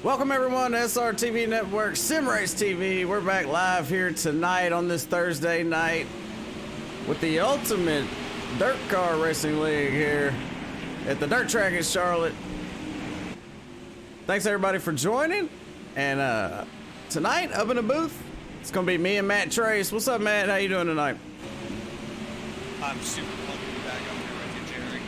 Welcome everyone to SRTV Network, Sim Race TV. We're back live here tonight on this Thursday night with the ultimate dirt car racing league here at the dirt track in Charlotte. Thanks everybody for joining. And tonight up in the booth, it's gonna be me and Matt Trace. What's up, Matt? How you doing tonight? I'm super pumped to be back up here with you, Jerry.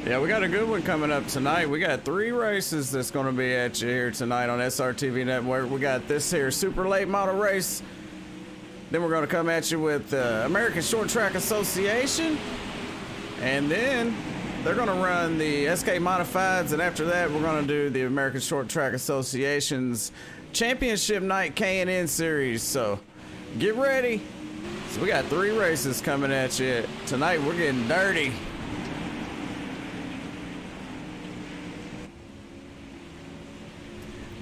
Yeah, we got a good one coming up tonight. We got 3 races that's going to be at you here tonight on SRTV Network. We got this here super late model race. Then we're going to come at you with the American Short Track Association. And then they're going to run the SK Modifieds. And after that, we're going to do the American Short Track Association's Championship Night K&N Series. So get ready. So we got 3 races coming at you tonight. We're getting dirty.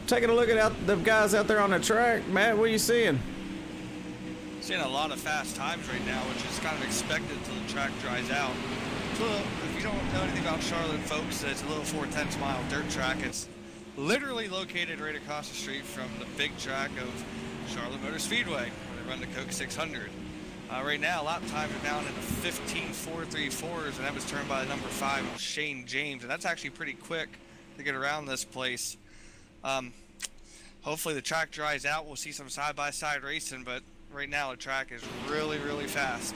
Taking a look at the guys out there on the track. Matt, what are you seeing? Seeing a lot of fast times right now, which is kind of expected until the track dries out. So if you don't know anything about Charlotte, folks, it's a little 4/10 mile dirt track. It's literally located right across the street from the big track of Charlotte Motor Speedway, where they run the Coke 600. Right now, lap times are down in the 15.434s, and that was turned by the number 5, Shane James, and that's actually pretty quick to get around this place. Hopefully the track dries out. We'll see some side-by-side racing, but right now the track is really, really fast.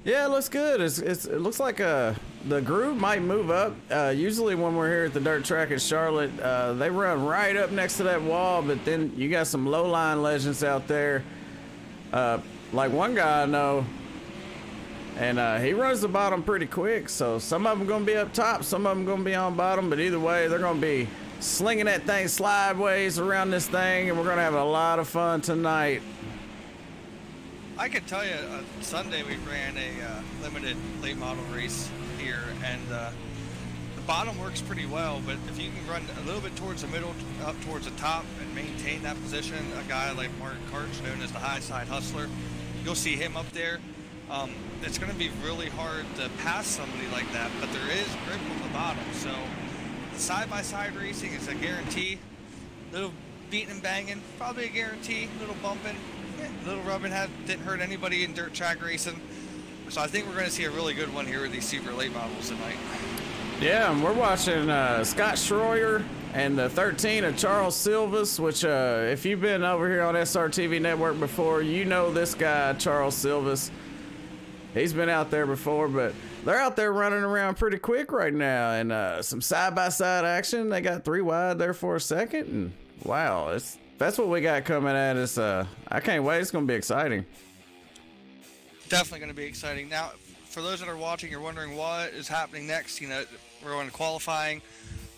Yeah, it looks good. It looks like the groove might move up. Usually when we're here at the dirt track in Charlotte, they run right up next to that wall, but then you got some low-line legends out there. Like one guy I know, and he runs the bottom pretty quick, so some of them going to be up top, some of them going to be on bottom, but either way, they're going to be slinging that thing sideways around this thing, and we're going to have a lot of fun tonight. I can tell you, Sunday we ran a limited late model race here, and the bottom works pretty well, but if you can run a little bit towards the middle, up towards the top, and maintain that position, a guy like Mark Karch, known as the high side hustler, you'll see him up there. It's going to be really hard to pass somebody like that, but there is grip on the bottom, so the side-by-side racing is a guarantee. Little beating and banging, probably a guarantee. Little bumping, little rubbing, didn't hurt anybody in dirt track racing. So I think we're going to see a really good one here with these super late models tonight. Yeah, and we're watching Scott Schroyer and the 13 of Charles Silvas, which if you've been over here on SRTV Network before, you know this guy, Charles Silvas. He's been out there before, but they're out there running around pretty quick right now, and some side-by-side action. They got 3 wide there for a second, and wow, that's what we got coming at us. I can't wait. It's going to be exciting. Definitely going to be exciting. Now, for those that are watching, you're wondering what is happening next. You know, we're going to qualifying,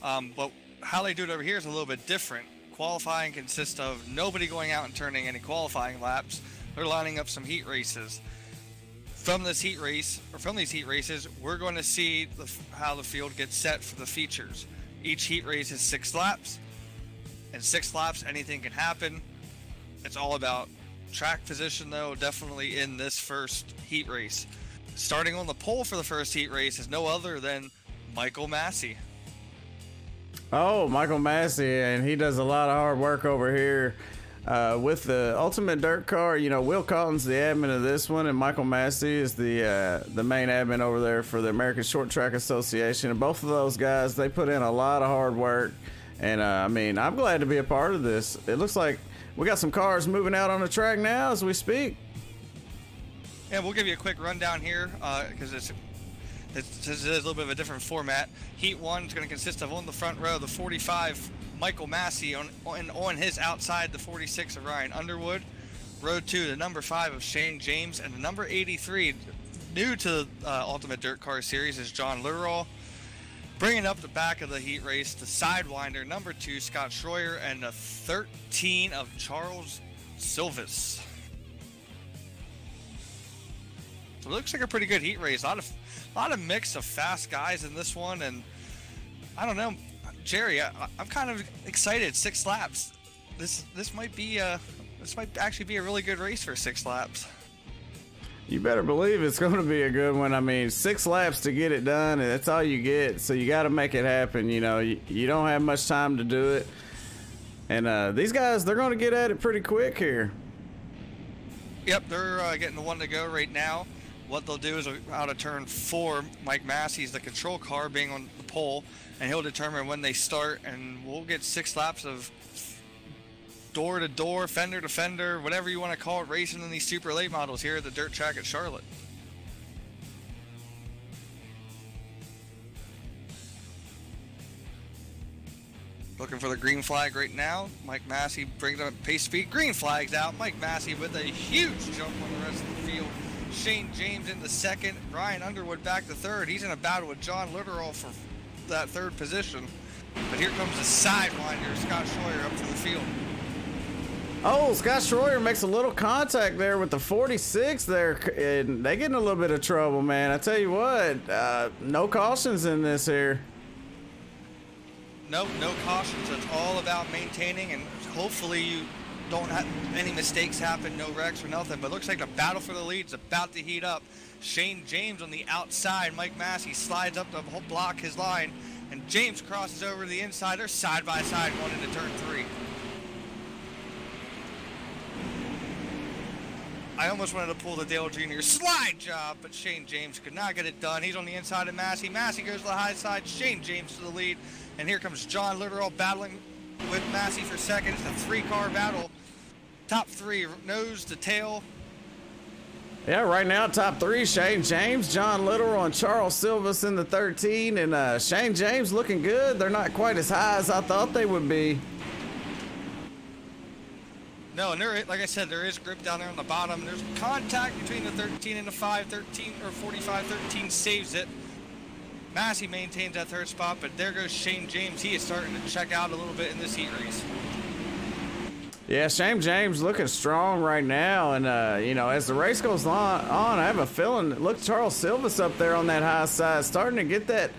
but how they do it over here is a little bit different. Qualifying consists of nobody going out and turning any qualifying laps. They're lining up some heat races. From this heat race, or from these heat races, we're going to see how the field gets set for the features. Each heat race is 6 laps. In 6 laps, anything can happen. It's all about track position, though, definitely in this first heat race. Starting on the pole for the first heat race is no other than Michael Massey. Oh, Michael Massey, and he does a lot of hard work over here. With the Ultimate Dirt Car, you know, Will Cotton's the admin of this one, and Michael Massey is the main admin over there for the American Short Track Association. And both of those guys, they put in a lot of hard work. And I mean, I'm glad to be a part of this. It looks like we got some cars moving out on the track now as we speak. Yeah, we'll give you a quick rundown here because this is a little bit of a different format. Heat 1 is going to consist of, on the front row, the 45 Michael Massey, on his outside, the 46 of Ryan Underwood. Row 2, the number 5 of Shane James, and the number 83, new to the Ultimate Dirt Car Series, is John Litterall. Bringing up the back of the heat race, the Sidewinder, number 2, Scott Schroyer, and the 13 of Charles Silvas. So it looks like a pretty good heat race. A lot of mix of fast guys in this one, and I don't know, Jerry, I'm kind of excited. 6 laps. This might actually be a really good race for 6 laps. You better believe it's going to be a good one. I mean, 6 laps to get it done, and that's all you get. So you got to make it happen. You know, you don't have much time to do it. And these guys, they're going to get at it pretty quick here. Yep, they're getting the one to go right now. What they'll do is out of turn 4, Mike Massey's the control car being on the pole, and he'll determine when they start, and we'll get 6 laps of door to door, fender to fender, whatever you want to call it, racing in these super late models here at the dirt track at Charlotte. Looking for the green flag right now. Mike Massey brings up pace speed. Green flag's out. Mike Massey with a huge jump on the rest of the field. Shane James in the second. Ryan Underwood back to third. He's in a battle with John Litterall for that 3rd position. But here comes the sidewinder, Scott Schroyer, up to the field. Oh, Scott Schroyer makes a little contact there with the 46 there, and they get in a little bit of trouble, man. I tell you what, no cautions in this here. Nope, no cautions. It's all about maintaining, and hopefully you don't have any mistakes happen, no wrecks or nothing. But it looks like the battle for the lead is about to heat up. Shane James on the outside. Mike Massey slides up to block his line, and James crosses over to the inside. They're side by side going into turn 3. I almost wanted to pull the Dale Jr. slide job, but Shane James could not get it done. He's on the inside of Massey. Massey goes to the high side. Shane James to the lead. And here comes John Litterall battling with Massey for second. It's a 3-car battle. Top 3, nose to tail. Yeah, right now, top 3, Shane James, John Litterall, and Charles Silvas in the 13. And Shane James looking good. They're not quite as high as I thought they would be. No, and there, like I said, there is grip down there on the bottom. There's contact between the 13 and the 5. 13 or 45, 13 saves it. Massey maintains that 3rd spot, but there goes Shane James. He is starting to check out a little bit in this heat race. Yeah, Shane James looking strong right now, and you know, as the race goes on, I have a feeling. Look, Charles Silvas up there on that high side, starting to get that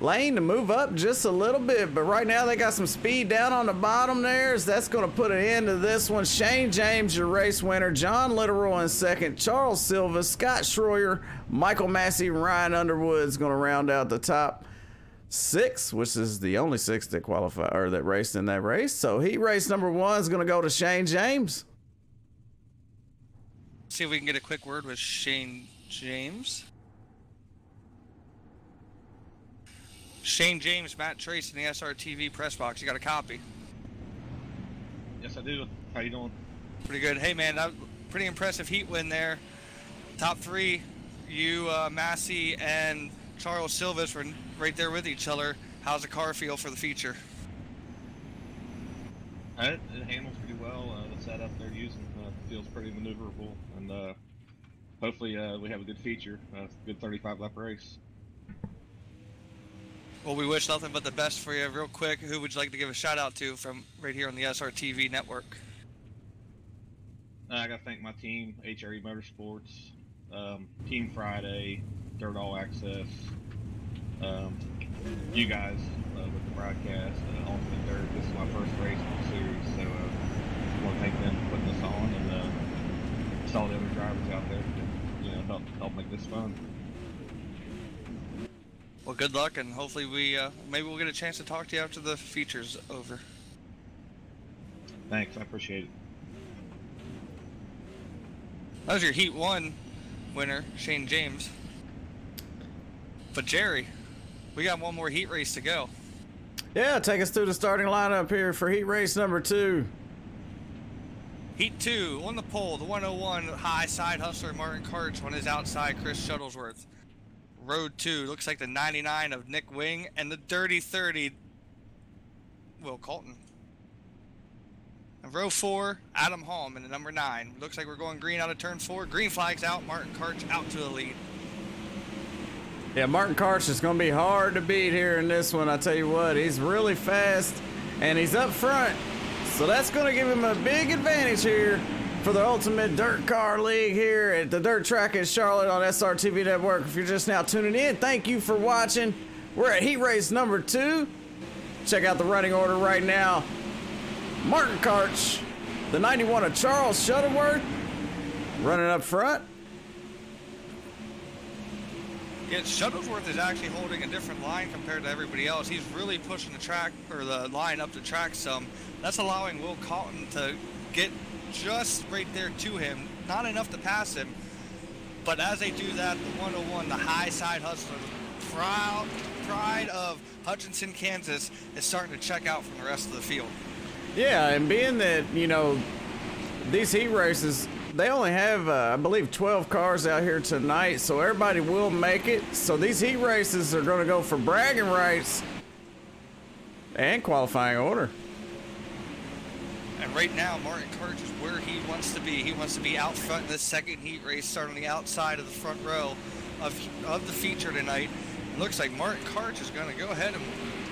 lane to move up just a little bit, but right now they got some speed down on the bottom there, so that's going to put an end to this one. Shane James, your race winner. John Litterall in second. Charles Silva, Scott Schroyer, Michael Massey, and Ryan Underwood's going to round out the top 6, which is the only 6 that qualify or that raced in that race. So heat race number 1 is going to go to Shane James. See if we can get a quick word with Shane James. Shane James, Matt Trace in the SRTV press box. You got a copy? Yes, I do. How you doing? Pretty good. Hey, man, that pretty impressive heat win there. Top 3, you, Massey, and Charles Silvas were right there with each other. How's the car feel for the feature? It handles pretty well. The setup they're using feels pretty maneuverable, and hopefully we have a good feature. Good 35-lap race. Well, we wish nothing but the best for you. Real quick, who would you like to give a shout out to from right here on the SRTV Network? I got to thank my team, HRE Motorsports, Team Friday, Dirt All Access, you guys with the broadcast, Ultimate Dirt. This is my first race in the series, so I want to thank them for putting this on, and all the other drivers out there that help make this fun. Well, good luck, and hopefully maybe we'll get a chance to talk to you after the feature's over. Thanks, I appreciate it. That was your Heat 1 winner, Shane James. But Jerry, we got one more heat race to go. Yeah, take us through the starting lineup here for heat race number 2. Heat 2, on the pole, the 101 high side hustler Martin Karch on his outside Chris Shuttlesworth. Road 2 looks like the 99 of Nick Wing, and the dirty 30 Will Colton. And row 4, Adam Holm in the number 9. Looks like we're going green out of turn 4. Green flag's out. Martin Karch out to the lead. Yeah, Martin Karch is going to be hard to beat here in this one. I tell you what, he's really fast, and he's up front. So that's going to give him a big advantage here for the Ultimate Dirt Car League here at the dirt track in Charlotte on SRTV Network. If you're just now tuning in, thank you for watching. We're at heat race number 2. Check out the running order right now. Martin Karch, the 91 of Charles Shuttleworth, running up front. Yeah, Shuttlesworth is actually holding a different line compared to everybody else. He's really pushing the track, or the line up the track some. That's allowing Will Cotton to get just right there to him. Not enough to pass him, but as they do that, the 101, the high side hustler, pride of Hutchinson, Kansas, is starting to check out from the rest of the field. Yeah, and being that, you know, these heat races, they only have, I believe, 12 cars out here tonight, so everybody will make it. So these heat races are going to go for bragging rights and qualifying order. And right now, Martin Karch is where he wants to be. He wants to be out front in this second heat race, starting on the outside of the front row of the feature tonight. It looks like Martin Karch is going to go ahead and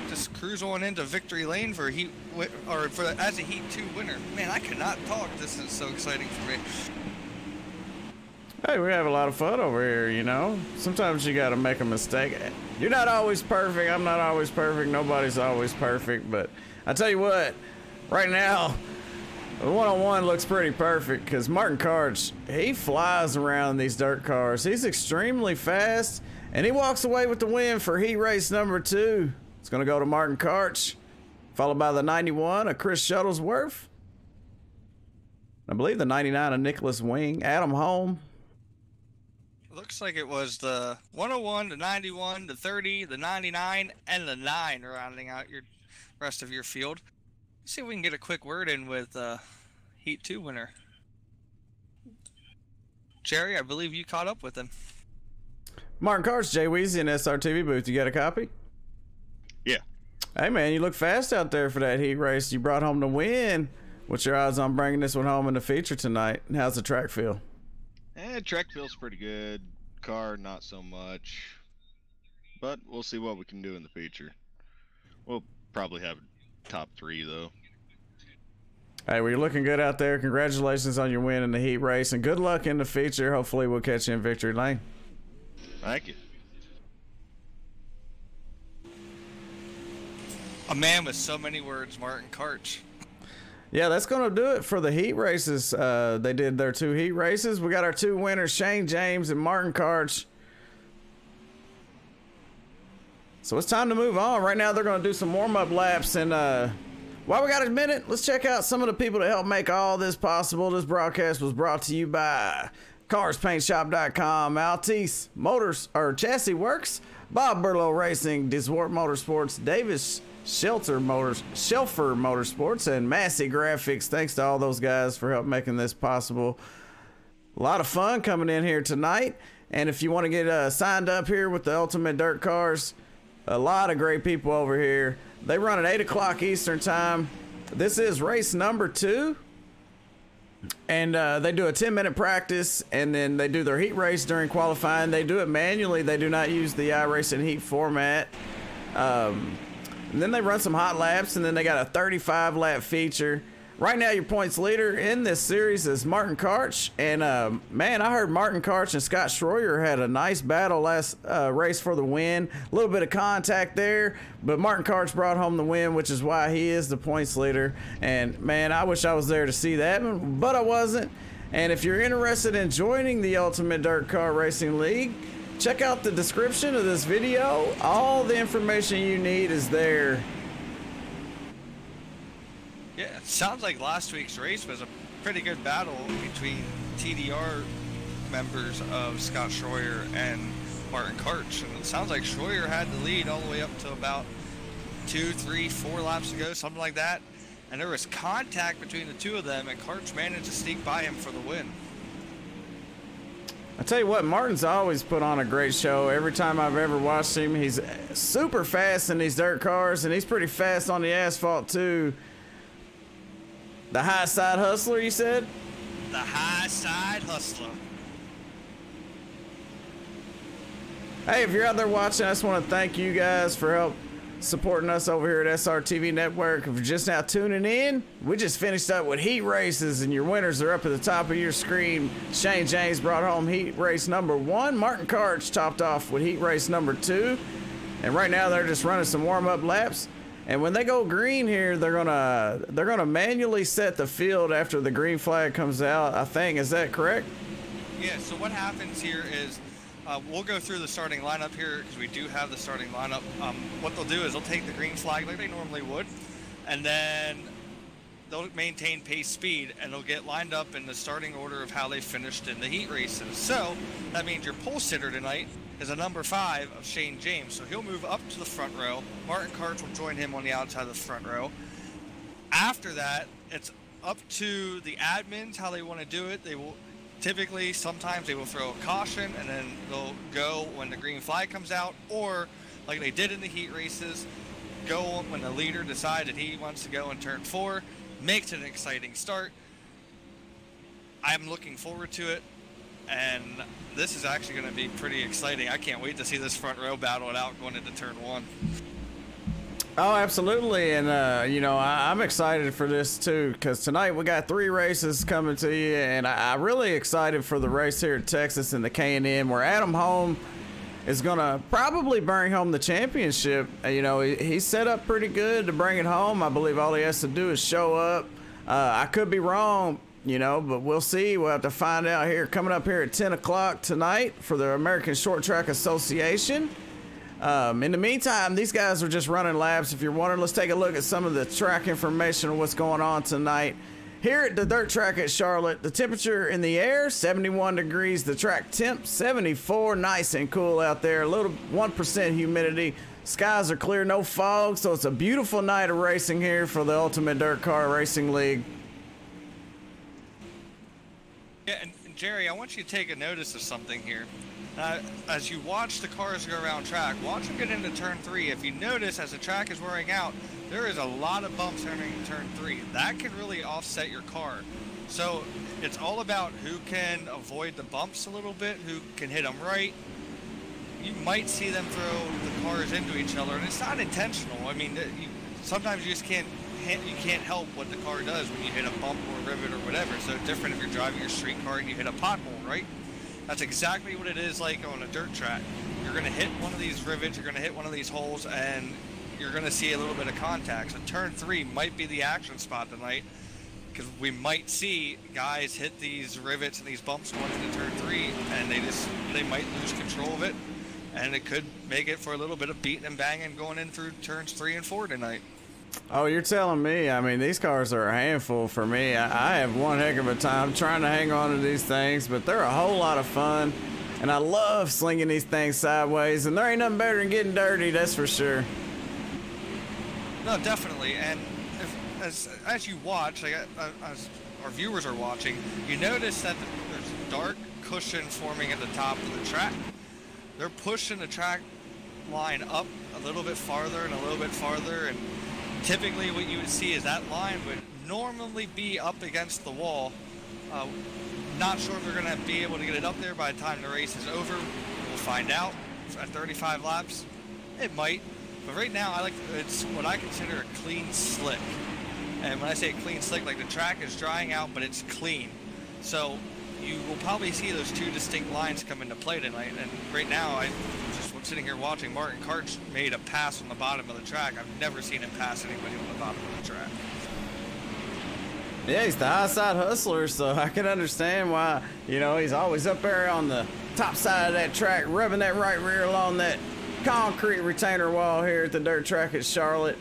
just cruise on into victory lane for as a Heat 2 winner. Man, I cannot talk. This is so exciting for me. Hey, we have a lot of fun over here, you know? Sometimes you got to make a mistake. You're not always perfect. I'm not always perfect. Nobody's always perfect. But I tell you what, right now, the one-on-one looks pretty perfect because Martin Karch, he flies around these dirt cars. He's extremely fast, and he walks away with the win for heat race number 2. It's going to go to Martin Karch, followed by the 91 of Chris Shuttlesworth. I believe the 99 of Nicholas Wing, Adam Holm. Looks like it was the 101, the 91, the 30, the 99, and the 9 rounding out your rest of your field. Let's see if we can get a quick word in with Heat 2 winner. Jerry, I believe you caught up with him. Martin Karch, Jay Weezy in SRTV booth. You got a copy? Yeah. Hey, man, you look fast out there for that heat race. You brought home the win. What's your odds on bringing this one home in the feature tonight? And how's the track feel? Track feels pretty good. Car, not so much. But we'll see what we can do in the feature. We'll probably have top 3, though. Hey, well, you're looking good out there. Congratulations on your win in the heat race. And good luck in the feature. Hopefully we'll catch you in victory lane. Thank you. A man with so many words, Martin Karch. Yeah, that's going to do it for the heat races. They did their 2 heat races. We got our 2 winners, Shane James and Martin Karch. So it's time to move on. Right now, they're going to do some warm-up laps. And while we got a minute, let's check out some of the people that helped make all this possible. This broadcast was brought to you by CarsPaintShop.com, Altice Motors, or Chassis Works, Bob Burlow Racing, Diswart Motorsports, Davis Shelfer Motorsports, and Massey Graphics. Thanks to all those guys for help making this possible. A lot of fun coming in here tonight. And if you want to get signed up here with the Ultimate Dirt Cars, a lot of great people over here. They run at 8 o'clock Eastern time. This is race number 2. And they do a 10-minute practice, and then they do their heat race during qualifying. They do it manually. They do not use the iRacing heat format. And then they run some hot laps, and then they got a 35-lap feature. Right now, your points leader in this series is Martin Karch. And, man, I heard Martin Karch and Scott Schroyer had a nice battle last race for the win. A little bit of contact there, but Martin Karch brought home the win, which is why he is the points leader. And, man, I wish I was there to see that, but I wasn't. And if you're interested in joining the Ultimate Dirt Car Racing League, check out the description of this video. All the information you need is there. Yeah, it sounds like last week's race was a pretty good battle between TDR members of Scott Schroyer and Martin Karch. And it sounds like Schroyer had the lead all the way up to about 2, 3, 4 laps ago, something like that. And there was contact between the two of them, and Karch managed to sneak by him for the win. I tell you what, Martin's always put on a great show. Every time I've ever watched him, he's super fast in these dirt cars, and he's pretty fast on the asphalt too. The high side hustler, you said? The high side hustler. Hey, if you're out there watching, I just want to thank you guys for help supporting us over here at SRTV Network. If you're just now tuning in, we just finished up with heat races, and your winners are up at the top of your screen. Shane James brought home heat race number 1. Martin Karch topped off with heat race number 2. And right now they're just running some warm-up laps. And when they go green here, they're gonna manually set the field after the green flag comes out, I think. Is that correct? Yeah, so what happens here is We'll go through the starting lineup here because we do have the starting lineup. What they'll do is they'll take the green flag like they normally would, and then they'll maintain pace speed, and they'll get lined up in the starting order of how they finished in the heat races. So that means your pole sitter tonight is a number 5 of Shane James. So he'll move up to the front row. Martin Karch will join him on the outside of the front row. After that, it's up to the admins how they want to do it. They will typically, sometimes they will throw a caution, and then they'll go when the green flag comes out, or like they did in the heat races, go when the leader decides that he wants to go in turn 4. Makes it an exciting start. I'm looking forward to it, and this is actually going to be pretty exciting. I can't wait to see this front row battle it out going into turn 1. Oh, absolutely, and you know, I'm excited for this too, because tonight we got 3 races coming to you, and I'm really excited for the race here in Texas in the K&N, where Adam Holm is gonna probably bring home the championship. You know, he's set up pretty good to bring it home. I believe all he has to do is show up. I could be wrong, you know, but we'll see. We'll have to find out here. Coming up here at 10 o'clock tonight for the American Short Track Association. In the meantime, these guys are just running laps. If you're wondering, let's take a look at some of the track information of what's going on tonight. Here at the dirt track at Charlotte, the temperature in the air, 71 degrees. The track temp, 74. Nice and cool out there. A little 1% humidity. Skies are clear, no fog. So it's a beautiful night of racing here for the Ultimate Dirt Car Racing League. Yeah, and Jerry, I want you to take a notice of something here. As you watch the cars go around track, watch them get into turn 3. If you notice, as the track is wearing out, there is a lot of bumps entering turn 3. That can really offset your car. So it's all about who can avoid the bumps a little bit, who can hit them right. You might see them throw the cars into each other, and it's not intentional. I mean, sometimes you just can't help what the car does when you hit a bump or a rivet or whatever. So it's different if you're driving your street car and you hit a pothole, right? That's exactly what it is like on a dirt track. You're going to hit one of these rivets, you're going to hit one of these holes, and you're going to see a little bit of contact. So turn 3 might be the action spot tonight, because we might see guys hit these rivets and these bumps going into turn 3, and they might lose control of it, and it could make it for a little bit of beating and banging going in through turns 3 and 4 tonight. Oh, you're telling me. I mean, these cars are a handful for me. I have one heck of a time trying to hang on to these things, but they're a whole lot of fun, and I love slinging these things sideways, and there ain't nothing better than getting dirty, that's for sure. No, definitely, and as you watch, like, as our viewers are watching, you notice that there's dark cushion forming at the top of the track. They're pushing the track line up a little bit farther and a little bit farther, and typically what you would see is that line would normally be up against the wall. Not sure if they're going to be able to get it up there by the time the race is over. We'll find out. At 35 laps, it might. But right now, it's what I consider a clean slick. And when I say clean slick, like the track is drying out, but it's clean. So you will probably see those 2 distinct lines come into play tonight. And right now, I'm just sitting here watching. Martin Karch made a pass on the bottom of the track. I've never seen him pass anybody on the bottom of the track. Yeah, he's the high side hustler, so I can understand why, you know, he's always up there on the top side of that track, rubbing that right rear along that concrete retainer wall here at the dirt track at Charlotte.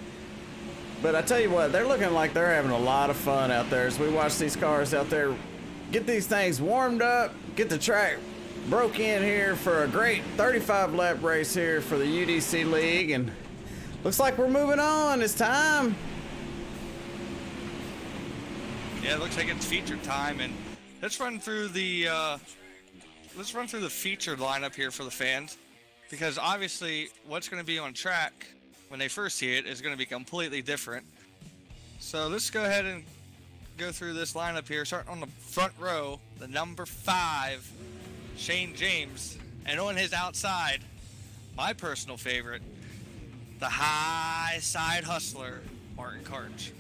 But I tell you what, they're looking like they're having a lot of fun out there as we watch these cars out there get these things warmed up, get the track broke in here for a great 35 lap race here for the UDC League, and looks like we're moving on. It's time. Yeah, it looks like it's feature time, and let's run through the featured lineup here for the fans, because obviously what's going to be on track when they first see it is going to be completely different. So let's go ahead and go through this lineup here, starting on the front row, the number 5, Shane James, and on his outside, my personal favorite, the high side hustler, Martin Karch.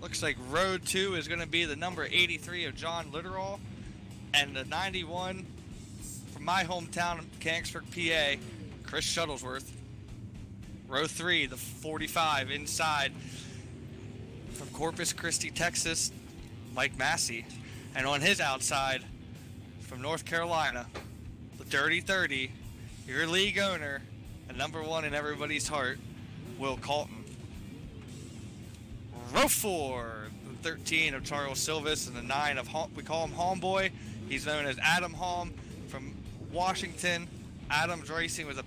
Looks like row 2 is going to be the number 83 of John Litterall, and the 91 from my hometown of Mechanicsburg, PA, Chris Shuttlesworth. Row 3, the 45 inside from Corpus Christi, Texas, Mike Massey. And on his outside, from North Carolina, the Dirty 30, your league owner, and number 1 in everybody's heart, Will Colton. Row 4, the 13 of Charles Silvis, and the 9 of, we call him Homeboy. He's known as Adam Hom from Washington. Adam's racing with a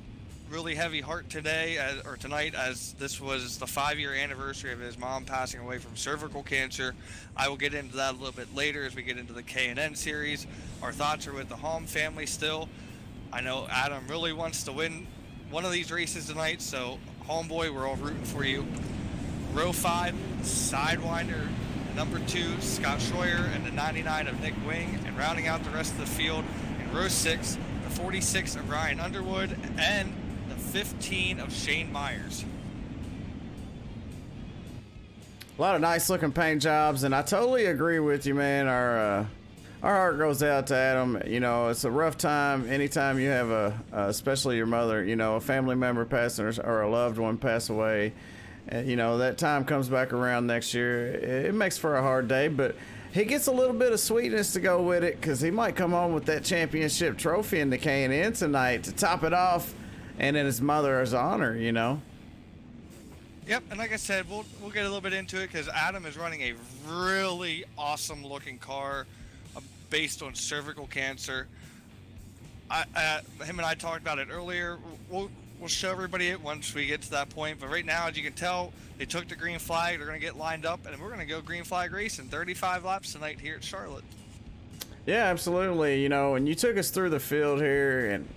really heavy heart today, or tonight, as this was the 5-year anniversary of his mom passing away from cervical cancer. I will get into that a little bit later as we get into the K&N series. Our thoughts are with the Hom family still. I know Adam really wants to win one of these races tonight, so Homeboy, we're all rooting for you. Row 5, Sidewinder, number 2, Scott Schroyer, and the 99 of Nick Wing, and rounding out the rest of the field in row 6, the 46 of Ryan Underwood, and the 15 of Shane Myers. A lot of nice looking paint jobs, and I totally agree with you, man. Our heart goes out to Adam. You know, it's a rough time anytime you have especially your mother, you know, a family member passing or a loved one pass away. You know, that time comes back around next year. It makes for a hard day, but he gets a little bit of sweetness to go with it, because he might come home with that championship trophy in the K&N tonight to top it off, and in his mother's honor, you know. Yep, and like I said, we'll get a little bit into it, because Adam is running a really awesome looking car based on cervical cancer. Him and I talked about it earlier. We'll show everybody it once we get to that point. But right now, as you can tell, they took the green flag. They're going to get lined up, and we're going to go green flag racing 35 laps tonight here at Charlotte. Yeah, absolutely. You know, and you took us through the field here, and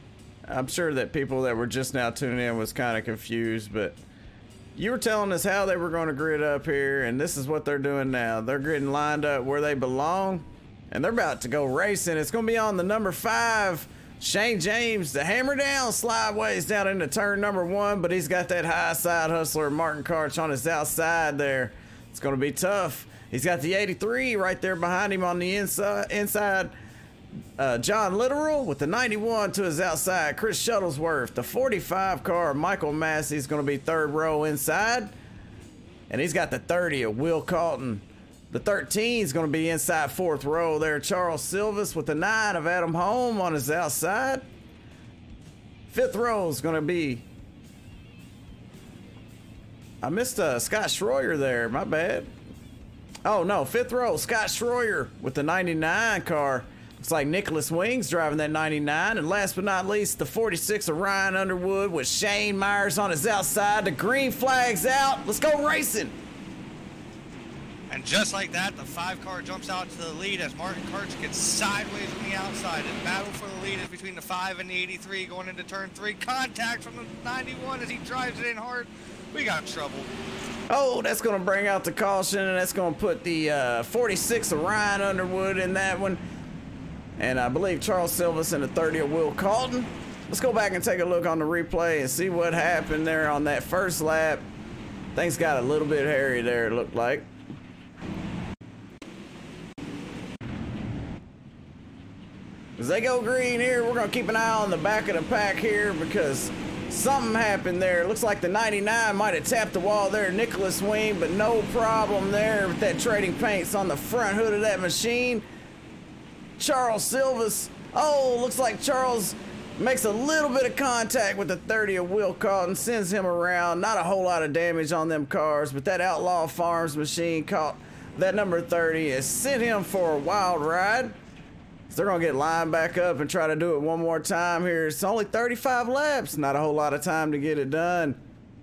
I'm sure that people that were just now tuning in was kind of confused, but you were telling us how they were going to grid up here, and this is what they're doing now. They're gridding lined up where they belong, and they're about to go racing. It's going to be on the number 5, Shane James, the hammer down slideways down into turn number 1, but he's got that high side hustler Martin Karch on his outside there. It's going to be tough. He's got the 83 right there behind him on the inside. John Littoral with the 91 to his outside. Chris Shuttlesworth, the 45 car. Michael Massey is going to be 3rd row inside. And he's got the 30 of Will Colton. The 13 is going to be inside 4th row there. Charles Silvis with the 9 of Adam Hom on his outside. 5th row is going to be... I missed Scott Schroyer there. My bad. Oh, no. 5th row, Scott Schroyer with the 99 car. Looks like Nicholas Wing's driving that 99. And last but not least, the 46 of Ryan Underwood with Shane Myers on his outside. The green flag's out. Let's go racing. And just like that, the 5 car jumps out to the lead as Martin Karch gets sideways on the outside. And battle for the lead is between the 5 and the 83 going into turn 3. Contact from the 91 as he drives it in hard. We got trouble. Oh, that's going to bring out the caution, and that's going to put the 46 of Ryan Underwood in that one. And I believe Charles Silvis in the 30 of Will Colton. Let's go back and take a look on the replay and see what happened there on that first lap. Things got a little bit hairy there, it looked like. As they go green here, we're going to keep an eye on the back of the pack here, because something happened there. It looks like the 99 might have tapped the wall there, Nicholas Wing, but no problem there with that trading paints on the front hood of that machine. Charles Silvis. Oh, looks like Charles makes a little bit of contact with the 30 of Will Colton, sends him around. Not a whole lot of damage on them cars, but that Outlaw Farms machine caught that number 30 and sent him for a wild ride. So they're going to get lined back up and try to do it one more time here. It's only 35 laps. Not a whole lot of time to get it done.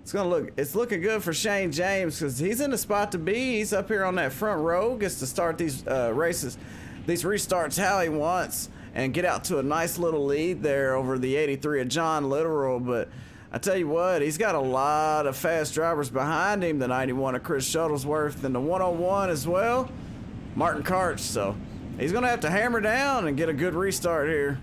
It's looking good for Shane James, because he's in the spot to be. He's up here on that front row, gets to start these races, these restarts how he wants, and get out to a nice little lead there over the 83 of John Littoral. But I tell you what, he's got a lot of fast drivers behind him. The 91 of Chris Shuttlesworth, and the 101 as well, Martin Karch. So he's going to have to hammer down and get a good restart here.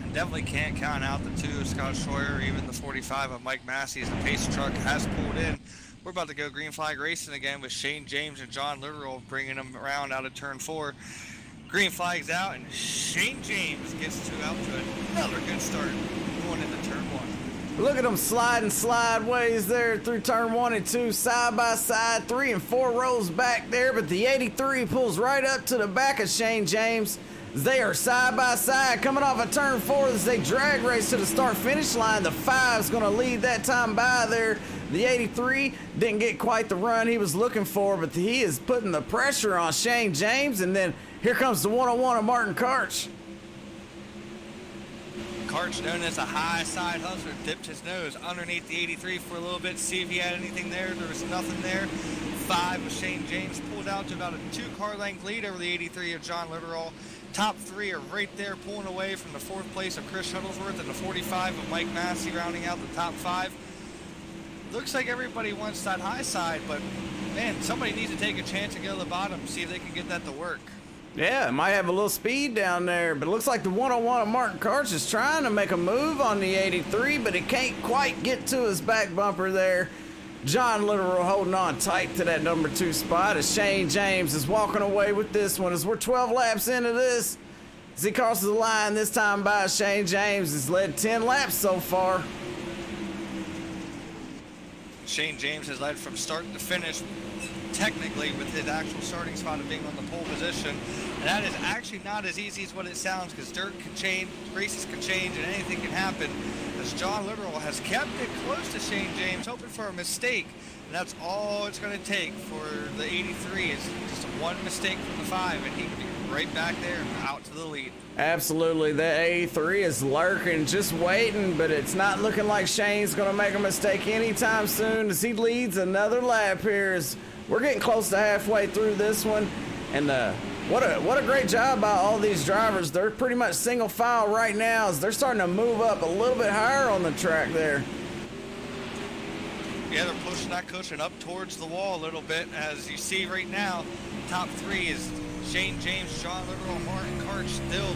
And definitely can't count out the 2 of Scott Schroyer, even the 45 of Mike Massey as the pace truck has pulled in. We're about to go green flag racing again with Shane James and John Littoral bringing them around out of turn 4. Green flag's out, and Shane James gets out to another good start going into turn 1. Look at them sliding sideways there through turn 1 and 2, side by side, 3 and 4 rows back there, but the 83 pulls right up to the back of Shane James. They are side by side coming off of turn 4 as they drag race to the start finish line. The 5 is going to lead that time by there. The 83 didn't get quite the run he was looking for, but he is putting the pressure on Shane James, and then here comes the one-on-one of Martin Karch. Karch, known as a high side hustler, dipped his nose underneath the 83 for a little bit, see if he had anything there. There was nothing there. 5 of Shane James pulled out to about a 2-car length lead over the 83 of John Litteral. Top 3 are right there pulling away from the 4th place of Chris Shuttlesworth and the 45 of Mike Massey rounding out the top 5. Looks like everybody wants that high side, but man, somebody needs to take a chance and go to the bottom, see if they can get that to work. Yeah, it might have a little speed down there, but it looks like the one-on-one of Martin Karch is trying to make a move on the 83, but he can't quite get to his back bumper there. John Litteral holding on tight to that number 2 spot as Shane James is walking away with this one as we're 12 laps into this. As he crosses the line this time by Shane James has led 10 laps so far. Shane James has led from start to finish, technically with his actual starting spot of being on the pole position. And that is actually not as easy as what it sounds, because dirt can change, races can change, and anything can happen. As John Litteral has kept it close to Shane James, hoping for a mistake. And that's all it's going to take for the 83 is just one mistake from the 5, and he can be right back there and out to the lead. Absolutely, the 83 is lurking, just waiting, but it's not looking like Shane's going to make a mistake anytime soon as he leads another lap here. As we're getting close to halfway through this one, and what a great job by all these drivers. They're pretty much single file right now as they're starting to move up a little bit higher on the track there. Yeah, they're pushing that cushion up towards the wall a little bit. As you see right now, top 3 is Shane James, John Litteral, Martin Karch still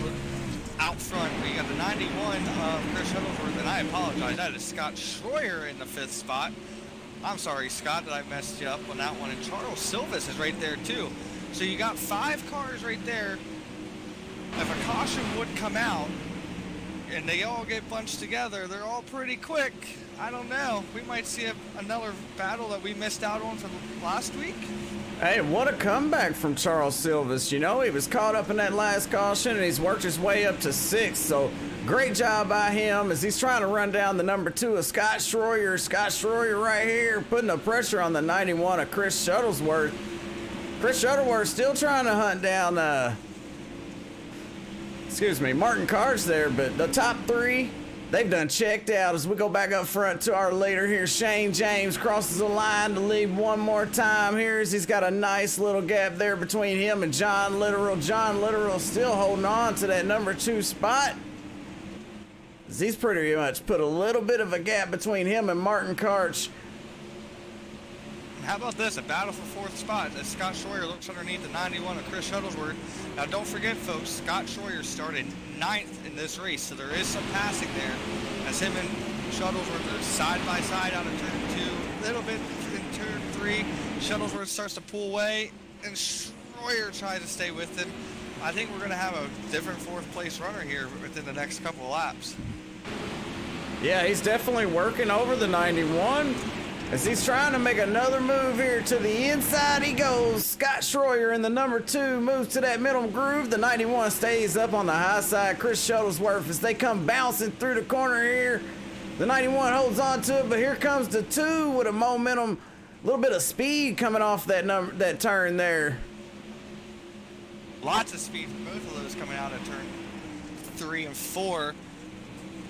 out front. We got the 91 of Chris Shuttlesworth, and I apologize, that is Scott Schroyer in the 5th spot. I'm sorry, Scott, that I messed you up on that one. And Charles Silvis is right there too. So you got 5 cars right there. If a caution would come out and they all get bunched together, they're all pretty quick. I don't know. We might see another battle that we missed out on from last week. Hey, what a comeback from Charles Silvis. You know, he was caught up in that last caution and he's worked his way up to 6th. So great job by him as he's trying to run down the number 2 of Scott Schroyer. Scott Schroyer right here putting the pressure on the 91 of Chris Shuttlesworth. Chris Shuttlesworth still trying to hunt down, Martin Karch there, but the top 3, they've done checked out as we go back up front to our leader here. Shane James crosses the line to lead one more time here as he's got a nice little gap there between him and John Litteral. John Litteral still holding on to that number 2 spot. He's pretty much put a little bit of a gap between him and Martin Karch. How about this? A battle for 4th spot as Scott Schroyer looks underneath the 91 of Chris Shuttlesworth. Now, don't forget, folks, Scott Schroyer started 9th in this race, so there is some passing there as him and Shuttlesworth are side by side out of turn 2. A little bit in turn 3. Shuttlesworth starts to pull away, and Schroyer tries to stay with him. I think we're going to have a different 4th place runner here within the next couple of laps. Yeah, he's definitely working over the 91. As he's trying to make another move here to the inside, he goes. Scott Schroyer in the number 2 moves to that middle groove. The 91 stays up on the high side. Chris Shuttlesworth as they come bouncing through the corner here. The 91 holds on to it, but here comes the 2 with a momentum, a little bit of speed coming off that turn there. Lots of speed from both of those coming out of turn 3 and 4,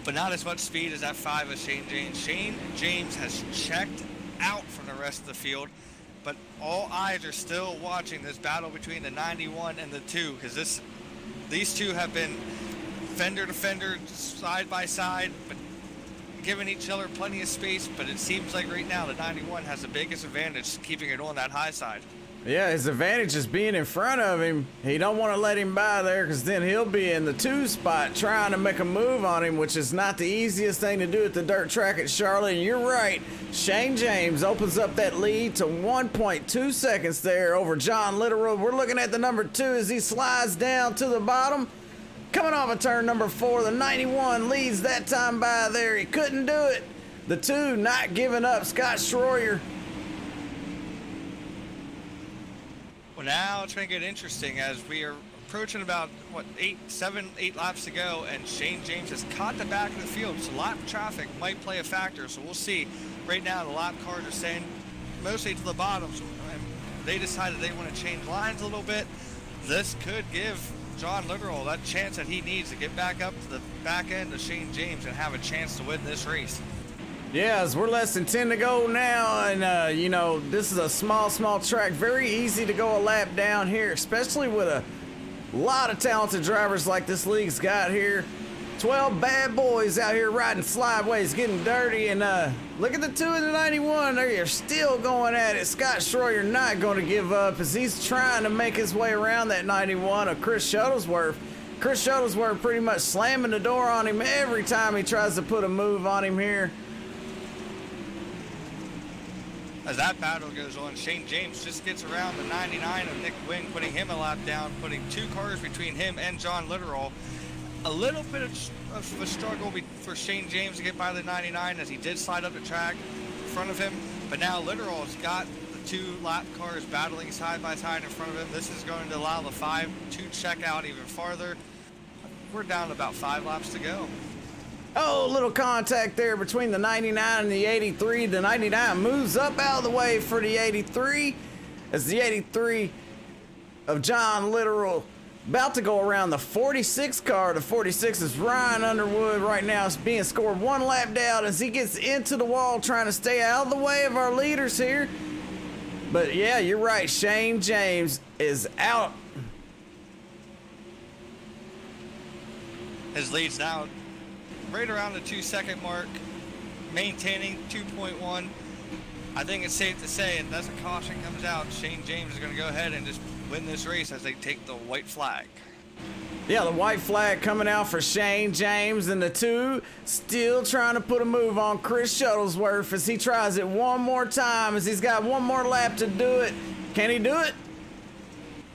but not as much speed as that 5 of Shane James. Shane James has checked out from the rest of the field, but all eyes are still watching this battle between the 91 and the 2, because these two have been fender to fender, side by side, but giving each other plenty of space. But it seems like right now the 91 has the biggest advantage, keeping it on that high side. Yeah, his advantage is being in front of him. He don't want to let him by there, because then he'll be in the 2 spot trying to make a move on him, which is not the easiest thing to do at the dirt track at Charlotte. And you're right, Shane James opens up that lead to 1.2 seconds there over John Litteral. We're looking at the number 2 as he slides down to the bottom. Coming off of turn number 4, the 91 leads that time by there. He couldn't do it. The 2 not giving up, Scott Schroyer. Well, now it's going to get interesting as we are approaching about, what, 7, 8 laps to go, and Shane James has caught the back of the field, so lap traffic might play a factor, so we'll see. Right now, the lap cars are staying mostly to the bottom, so they decided they want to change lines a little bit. This could give John Literal that chance that he needs to get back up to the back end of Shane James and have a chance to win this race. Yeah, as we're less than 10 to go now, and you know, this is a small track. Very easy to go a lap down here, especially with a lot of talented drivers like this league's got here. 12 bad boys out here riding slideways, getting dirty, and look at the 2 in the 91. They're still going at it. Scott Schroyer not going to give up as he's trying to make his way around that 91 of Chris Shuttlesworth. Chris Shuttlesworth pretty much slamming the door on him every time he tries to put a move on him here. As that battle goes on, Shane James just gets around the 99 of Nick Wing, putting him a lap down, putting 2 cars between him and John Literal. A little bit of a struggle for Shane James to get by the 99 as he did slide up the track in front of him. But now Literal has got the 2 lap cars battling side by side in front of him. This is going to allow the 5 to check out even farther. We're down to about 5 laps to go. Oh, little contact there between the 99 and the 83. The 99 moves up out of the way for the 83 as the 83 of John Literal about to go around the 46 car. The 46 is Ryan Underwood right now. It's being scored 1 lap down as he gets into the wall trying to stay out of the way of our leaders here. But yeah, you're right. Shane James is out. His lead's now right around the 2-second mark, maintaining 2.1. I think it's safe to say, unless a caution comes out, Shane James is going to go ahead and just win this race as they take the white flag. Yeah, the white flag coming out for Shane James, and the 2 still trying to put a move on Chris Shuttlesworth as he tries it one more time as he's got 1 more lap to do it. Can he do it?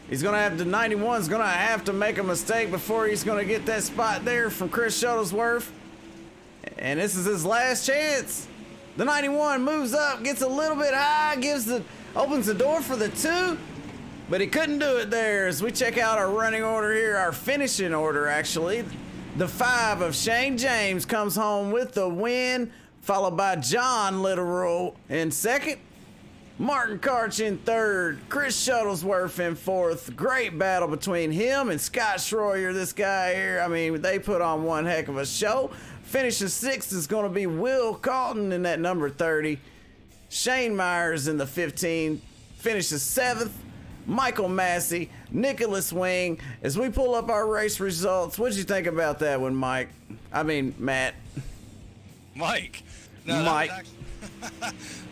He's going to have, the 91's going to have to make a mistake before he's going to get that spot there from Chris Shuttlesworth. And this is his last chance. The 91 moves up, gets a little bit high, opens the door for the 2, but he couldn't do it there. As we check out our running order here, our finishing order actually. The 5 of Shane James comes home with the win, followed by John Literal in 2nd. Martin Karch in 3rd, Chris Shuttlesworth in 4th. Great battle between him and Scott Schroyer, this guy here. I mean, they put on one heck of a show. Finishing 6th is going to be Will Calton in that number 30. Shane Myers in the 15, finishes 7th. Michael Massey, Nicholas Wing. As we pull up our race results, what'd you think about that one, Mike? I mean, Matt. Mike. No, Mike.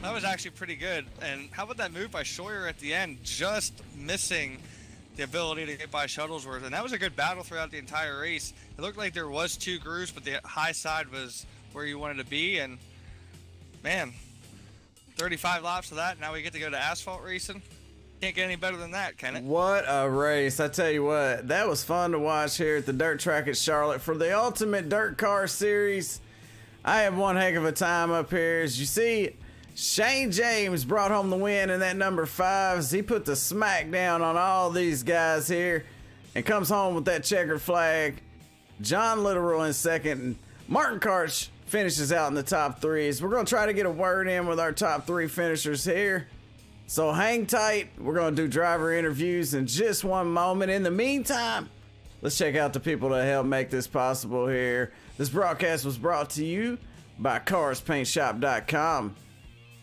That was actually pretty good. And how about that move by Schroyer at the end, just missing the ability to get by Shuttlesworth. And that was a good battle throughout the entire race. It looked like there was 2 grooves, but the high side was where you wanted to be. And man, 35 laps of that. Now we get to go to asphalt racing. Can't get any better than that, can it? What a race. I tell you what, that was fun to watch here at the dirt track at Charlotte for the Ultimate Dirt Car Series. I had one heck of a time up here. As you see, Shane James brought home the win in that number 5 as he put the smack down on all these guys here and comes home with that checkered flag. John Literal in 2nd, and Martin Karch finishes out in the top 3s. We're going to try to get a word in with our top 3 finishers here. So hang tight. We're going to do driver interviews in just one moment. In the meantime, let's check out the people that helped make this possible here. This broadcast was brought to you by CarsPaintShop.com,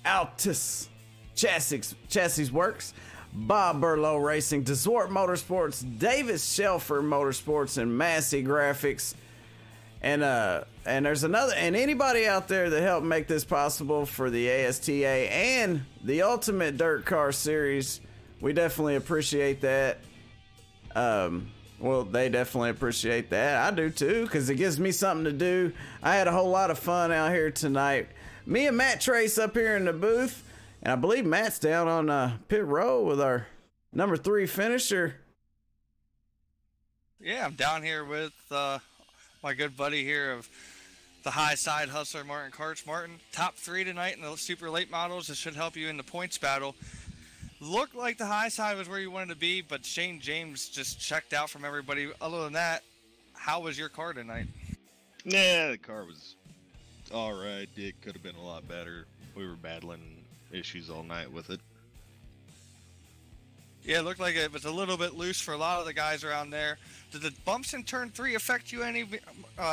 Altus Chassis Works, Bob Burlow Racing, Desort Motorsports, Davis Shelfer Motorsports, and Massey Graphics. And there's another, and anybody out there that helped make this possible for the ASTA and the Ultimate Dirt Car Series, we definitely appreciate that. Well, they definitely appreciate that. I do too, because it gives me something to do. I had a whole lot of fun out here tonight. Me and Matt Trace up here in the booth, and I believe Matt's down on pit row with our number 3 finisher. Yeah, I'm down here with my good buddy here of the high side hustler Martin Karch. Martin, top 3 tonight in the super late models. This should help you in the points battle. Looked like the high side was where you wanted to be, but Shane James just checked out from everybody. Other than that, how was your car tonight? Nah, the car was alright. It could have been a lot better. We were battling issues all night with it. Yeah, it looked like it was a little bit loose for a lot of the guys around there. Did the bumps in turn 3 affect you any?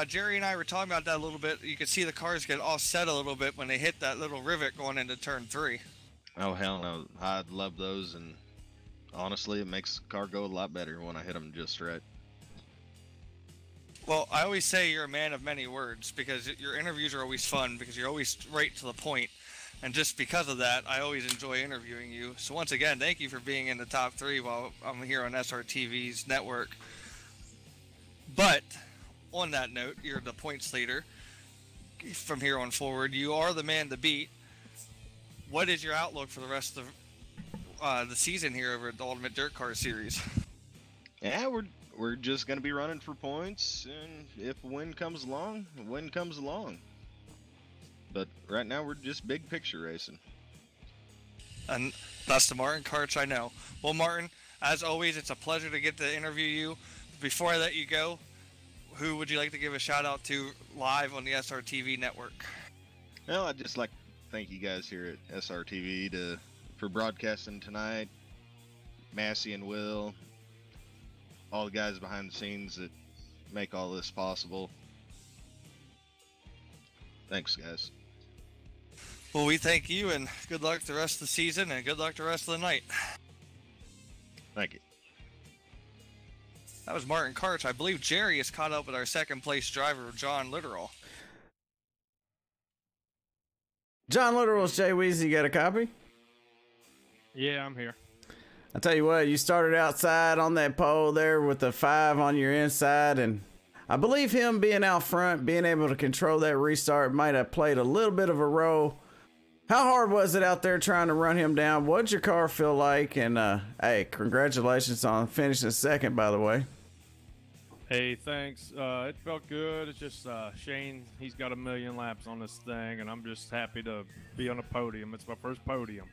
Jerry and I were talking about that a little bit. You could see the cars get offset a little bit when they hit that little rivet going into turn 3. Oh, hell no. I love those, and honestly, it makes the car go a lot better when I hit them just right. Well, I always say you're a man of many words because your interviews are always fun because you're always right to the point. And just because of that, I always enjoy interviewing you. So once again, thank you for being in the top 3 while I'm here on SRTV's network. But on that note, you're the points leader from here on forward. You are the man to beat. What is your outlook for the rest of the season here over at the Ultimate Dirt Car Series? Yeah, we're just gonna be running for points, and if a win comes along, a win comes along. But right now, we're just big picture racing. And that's the Martin Karch I know. Well, Martin, as always, it's a pleasure to get to interview you. Before I let you go, who would you like to give a shout out to live on the SRTV network? Well, I'd just like to thank you guys here at SRTV for broadcasting tonight. Massey and Will, all the guys behind the scenes that make all this possible. Thanks, guys. Well, we thank you, and good luck the rest of the season, and good luck the rest of the night. Thank you. That was Martin Karch. I believe Jerry is caught up with our second place driver, John Littoral. John Littoral's Jay Weezy, you got a copy? Yeah, I'm here. I tell you what, you started outside on that pole there with the 5 on your inside, and I believe him being out front, being able to control that restart might have played a little bit of a role. How hard was it out there trying to run him down? What'd your car feel like? And hey, congratulations on finishing second, by the way. Hey, thanks. It felt good. It's just Shane, he's got 1 million laps on this thing, and I'm just happy to be on a podium. It's my first podium.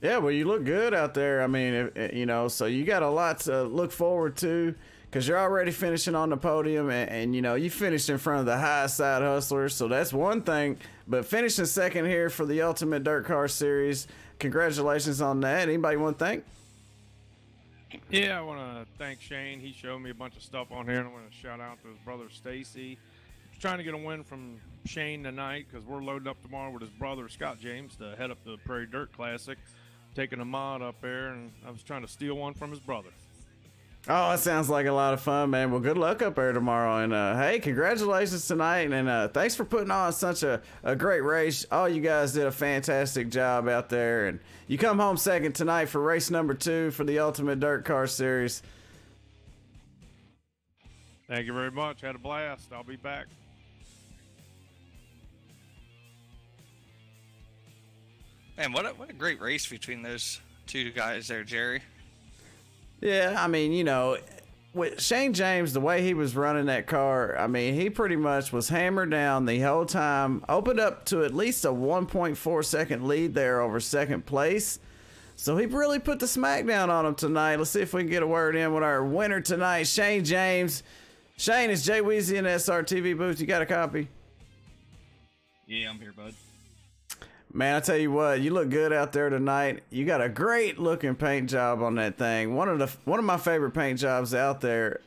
Yeah, well, you look good out there. I mean, you know, so you got a lot to look forward to because you're already finishing on the podium, and you know, you finished in front of the high side hustlers, so that's one thing. But finishing second here for the Ultimate Dirt Car Series, congratulations on that. Anybody want to thank? Yeah, I want to thank Shane. He showed me a bunch of stuff on here, and I want to shout out to his brother Stacy. He's trying to get a win from Shane tonight because we're loading up tomorrow with his brother Scott James to head up the Prairie Dirt Classic, taking a mod up there, and I was trying to steal one from his brother. Oh, that sounds like a lot of fun, man. Well, good luck up there tomorrow. And, hey, congratulations tonight. And thanks for putting on such a great race. All you guys did a fantastic job out there. And you come home second tonight for race number 2 for the Ultimate Dirt Car Series. Thank you very much. Had a blast. I'll be back. Man, what a great race between those two guys there, Jerry. Yeah, I mean, you know, with Shane James, the way he was running that car, I mean, he pretty much was hammered down the whole time, opened up to at least a 1.4 second lead there over second place. So he really put the smackdown on him tonight. Let's see if we can get a word in with our winner tonight, Shane James. Shane, it's Jay Weezy in the SRTV booth. You got a copy? Yeah, I'm here, bud. Man, I tell you what, you look good out there tonight. You got a great looking paint job on that thing. One of my favorite paint jobs out there.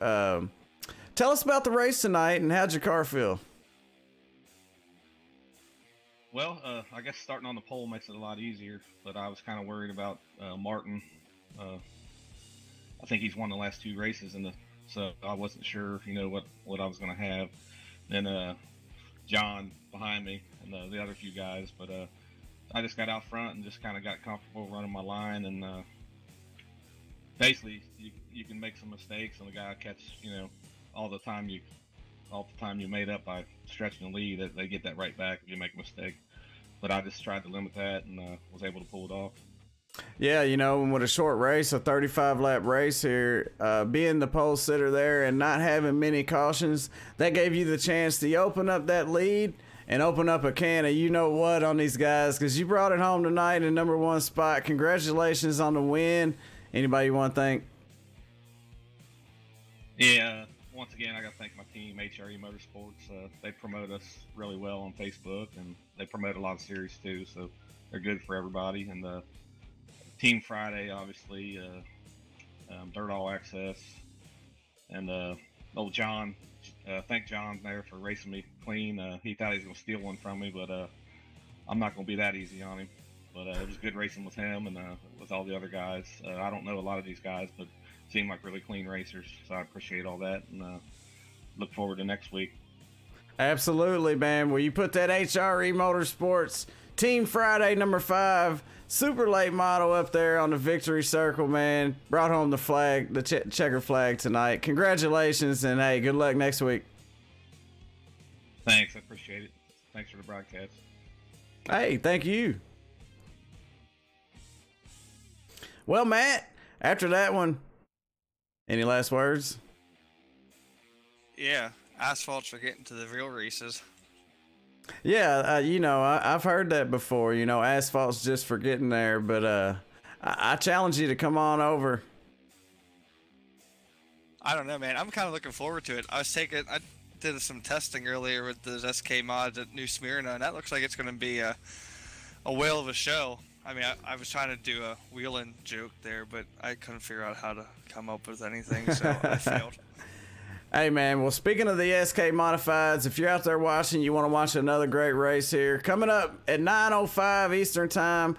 Tell us about the race tonight and how'd your car feel? Well, I guess starting on the pole makes it a lot easier, but I was kind of worried about Martin. I think he's won the last 2 races, so I wasn't sure, you know, what I was going to have. Then John behind me and the other few guys, but I just got out front and just kind of got comfortable running my line, and basically you can make some mistakes, and the guy catch, you know, all the time you made up by stretching the lead, they get that right back if you make a mistake. But I just tried to limit that and was able to pull it off. Yeah, you know, with a short race, a 35-lap race here, being the pole sitter there and not having many cautions, that gave you the chance to open up that lead and open up a can of you-know-what on these guys, because you brought it home tonight in #1 spot. Congratulations on the win. Anybody you want to thank? Yeah, once again, I got to thank my team, HRE Motorsports. They promote us really well on Facebook, and they promote a lot of series too, so they're good for everybody. And Team Friday, obviously, Dirt All Access, and old John. Thank John there for racing me clean. He thought he was going to steal one from me, but I'm not going to be that easy on him. But it was good racing with him and with all the other guys. I don't know a lot of these guys, but seem like really clean racers, so I appreciate all that, and look forward to next week. Absolutely, man. Well, you put that HRE Motorsports Team Friday #5 super late model up there on the victory circle, man. Brought home the flag, the checker flag tonight. Congratulations, and hey, good luck next week. Thanks, I appreciate it. Thanks for the broadcast. Hey, thank you. Well, Matt, after that one, any last words? Yeah, asphalts are getting to the real races. Yeah, you know, I've heard that before. You know, asphalt's just for getting there, but I challenge you to come on over. I don't know, man. I'm kind of looking forward to it. I did some testing earlier with the SK mods at New Smyrna, and that looks like it's going to be a whale of a show. I mean, I was trying to do a wheeling joke there, but I couldn't figure out how to come up with anything, so I failed. Hey, man, well, speaking of the SK Modifieds, if you're out there watching, you want to watch another great race here, coming up at 9:05 Eastern Time,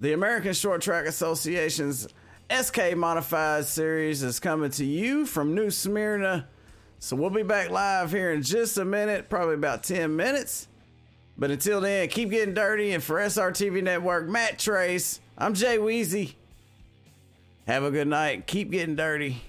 the American Short Track Association's SK Modified Series is coming to you from New Smyrna. So we'll be back live here in just a minute, probably about 10 minutes. But until then, keep getting dirty. And for SRTV Network, Matt Trace, I'm Jay Weezy. Have a good night. Keep getting dirty.